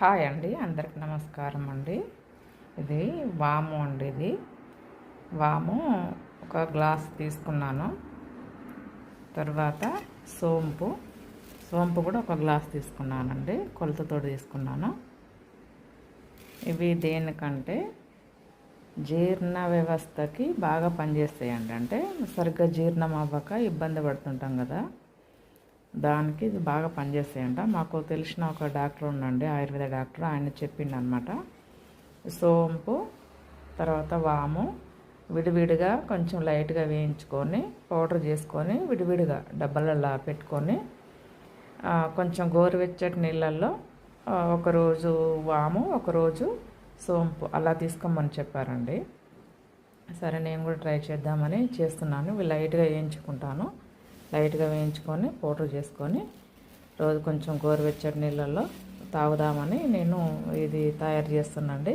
Hi అండి, అందరికి నమస్కారం అండి. ఇది వాము అండి. ఇది వాము ఒక గ్లాస్ తీసుకున్నాను. తర్వాత సోంపు కూడా ఒక గ్లాస్ తీసుకున్నానండి. కొలతతో తీసుకున్నాను. ఇవి దేనికంటే జీర్ణ వ్యవస్థకి బాగా పనిచేస్తాయండి. అంటే సరిగ్గా జీర్ణం అవ్వక ఇబ్బంది పడుతుంటాం కదా, దానికి ఇది బాగా పనిచేస్తాయంట. మాకు తెలిసిన ఒక డాక్టర్ ఉండండి, ఆయుర్వేద డాక్టర్, ఆయన చెప్పిండనమాట. సోంపు తర్వాత వాము విడివిడిగా కొంచెం లైట్గా వేయించుకొని పౌడర్ చేసుకొని విడివిడిగా డబ్బాలలో పెట్టుకొని కొంచెం గోరువెచ్చటి నీళ్ళల్లో ఒకరోజు వాము ఒకరోజు సోంపు అలా తీసుకోమని చెప్పారండి. సరే, నేను కూడా ట్రై చేద్దామని చేస్తున్నాను. ఇవి లైట్గా వేయించుకుంటాను. లైట్గా వేయించుకొని పౌడర్ చేసుకొని రోజు కొంచెం గోరువెచ్చటి నీళ్ళల్లో తాగుదామని నేను ఇది తయారు చేస్తున్నానండి.